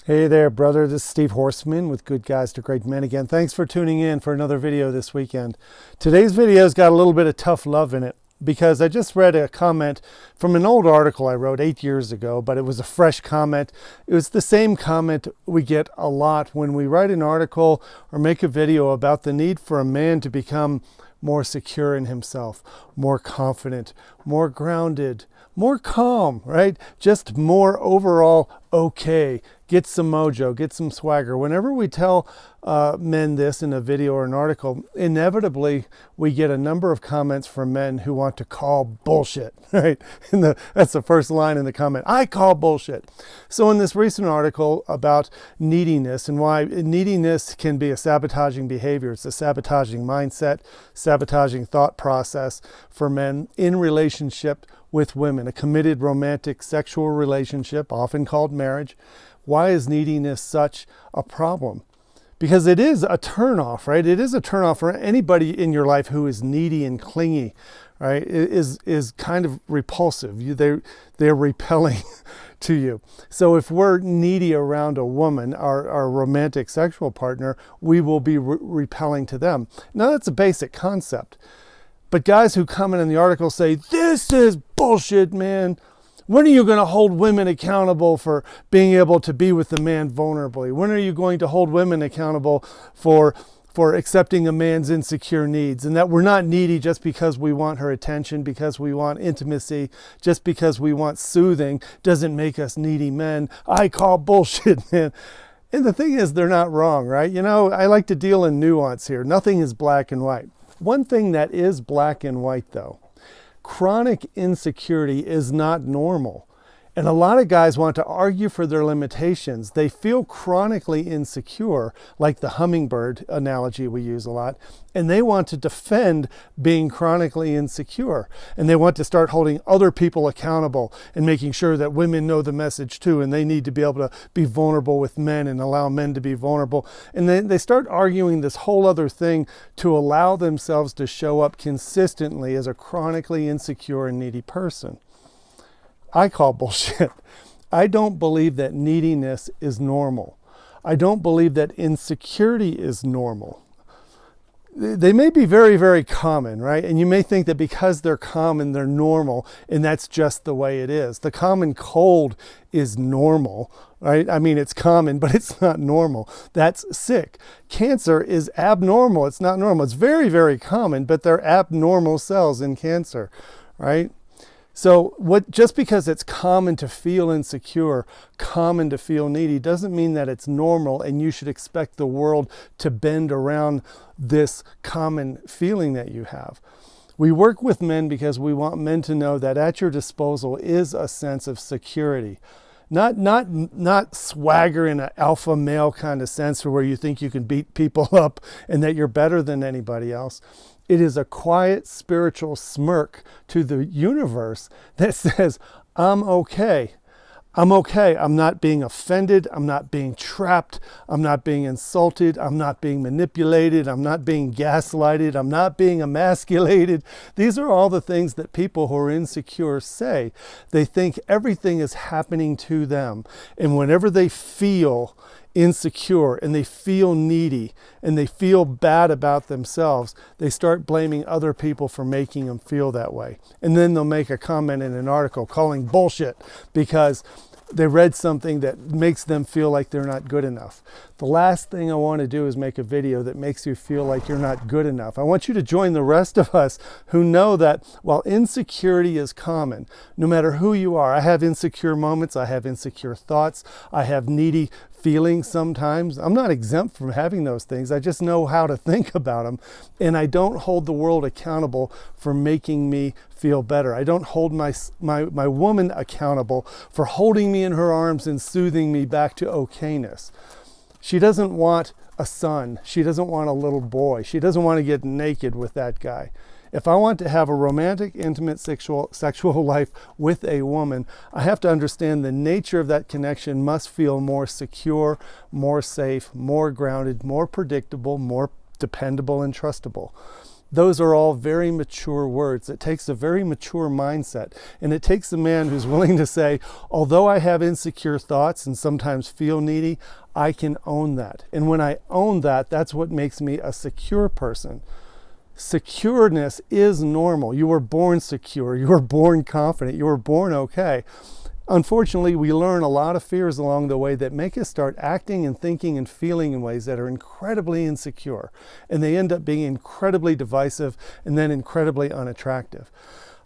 Hey there, brother. This is Steve Horseman with Good Guys to Great Men again. Thanks for tuning in for another video this weekend. Today's video's got a little bit of tough love in it because I just read a comment from an old article I wrote 8 years ago, but it was a fresh comment. It was the same comment we get a lot when we write an article or make a video about the need for a man to become more secure in himself, more confident, more grounded, more calm, right? Just more overall okay. Get some mojo, get some swagger. Whenever we tell men this in a video or an article, inevitably we get a number of comments from men who want to call bullshit, right? That's the first line in the comment. I call bullshit. So in this recent article about neediness and why neediness can be a sabotaging behavior, it's a sabotaging mindset, sabotaging thought process for men in relationship with women, a committed romantic sexual relationship, often called marriage. Why is neediness such a problem? Because it is a turnoff, right? It is a turnoff for anybody in your life who is needy and clingy, right? It is kind of repulsive. They're repelling to you. So if we're needy around a woman, our romantic sexual partner, we will be repelling to them. Now that's a basic concept. But guys who comment in the article say, this is bullshit, man. When are you going to hold women accountable for being able to be with the man vulnerably? When are you going to hold women accountable for accepting a man's insecure needs, and that we're not needy just because we want her attention, because we want intimacy, just because we want soothing doesn't make us needy men. I call bullshit, man. And the thing is, they're not wrong, right? You know, I like to deal in nuance here. Nothing is black and white. One thing that is black and white, though, chronic insecurity is not normal. And a lot of guys want to argue for their limitations. They feel chronically insecure, like the hummingbird analogy we use a lot, and they want to defend being chronically insecure. And they want to start holding other people accountable and making sure that women know the message too, and they need to be able to be vulnerable with men and allow men to be vulnerable. And then they start arguing this whole other thing to allow themselves to show up consistently as a chronically insecure and needy person. I call bullshit. I don't believe that neediness is normal. I don't believe that insecurity is normal. They may be very, very common, right? And you may think that because they're common, they're normal, and that's just the way it is. The common cold is normal, right? I mean, it's common, but it's not normal. That's sick. Cancer is abnormal. It's not normal. It's very, very common, but they're abnormal cells in cancer, right? So just because it's common to feel insecure, common to feel needy, doesn't mean that it's normal and you should expect the world to bend around this common feeling that you have. We work with men because we want men to know that at your disposal is a sense of security. Not swagger in an alpha male kind of sense where you think you can beat people up and that you're better than anybody else. It is a quiet spiritual smirk to the universe that says, I'm okay. I'm okay. I'm not being offended. I'm not being trapped. I'm not being insulted. I'm not being manipulated. I'm not being gaslighted. I'm not being emasculated. These are all the things that people who are insecure say. They think everything is happening to them. And whenever they feel insecure and they feel needy and they feel bad about themselves, they start blaming other people for making them feel that way. And then they'll make a comment in an article calling bullshit because they read something that makes them feel like they're not good enough. The last thing I want to do is make a video that makes you feel like you're not good enough. I want you to join the rest of us who know that while insecurity is common, no matter who you are, I have insecure moments, I have insecure thoughts, I have needy feelings sometimes. I'm not exempt from having those things. I just know how to think about them. And I don't hold the world accountable for making me feel better. I don't hold my woman accountable for holding me in her arms and soothing me back to okayness. She doesn't want a son. She doesn't want a little boy. She doesn't want to get naked with that guy. If I want to have a romantic, intimate sexual life with a woman, I have to understand the nature of that connection must feel more secure, more safe, more grounded, more predictable, more dependable and trustable. Those are all very mature words. It takes a very mature mindset, and it takes a man who's willing to say, although I have insecure thoughts and sometimes feel needy, I can own that. And when I own that, that's what makes me a secure person. Secureness is normal. You were born secure. You were born confident. You were born okay. Unfortunately, we learn a lot of fears along the way that make us start acting and thinking and feeling in ways that are incredibly insecure. And they end up being incredibly divisive and then incredibly unattractive.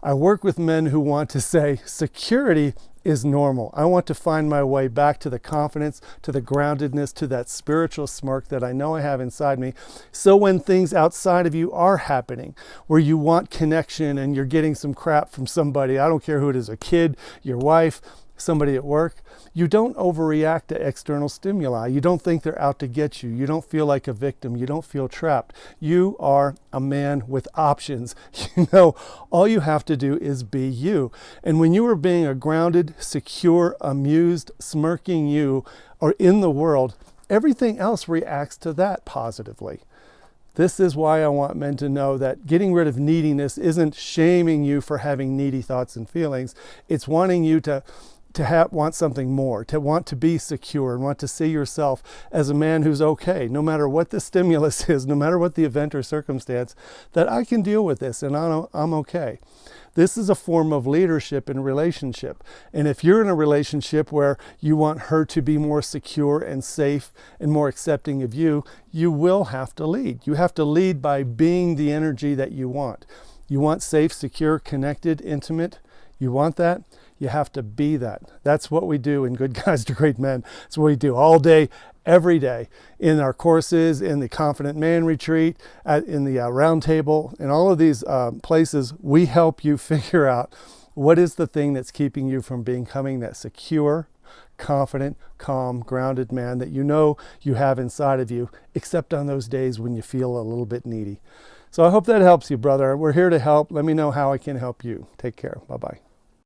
I work with men who want to say security is normal. I want to find my way back to the confidence, to the groundedness, to that spiritual smirk that I know I have inside me. So when things outside of you are happening, where you want connection and you're getting some crap from somebody, I don't care who it is, a kid, your wife, somebody at work, you don't overreact to external stimuli. You don't think they're out to get you. You don't feel like a victim. You don't feel trapped. You are a man with options. You know, all you have to do is be you. And when you are being a grounded, secure, amused, smirking you or in the world, everything else reacts to that positively. This is why I want men to know that getting rid of neediness isn't shaming you for having needy thoughts and feelings. It's wanting you to want something more, to want to be secure and want to see yourself as a man who's okay, no matter what the stimulus is, no matter what the event or circumstance, that I can deal with this and I'm okay. This is a form of leadership in relationship. And if you're in a relationship where you want her to be more secure and safe and more accepting of you, you will have to lead. You have to lead by being the energy that you want. You want safe, secure, connected, intimate. You want that? You have to be that. That's what we do in Good Guys to Great Men. It's what we do all day, every day, in our courses, in the Confident Man Retreat, in the round table, in all of these places. We help you figure out what is the thing that's keeping you from becoming that secure, confident, calm, grounded man that you know you have inside of you, except on those days when you feel a little bit needy. So I hope that helps you, brother. We're here to help. Let me know how I can help you. Take care. Bye-bye.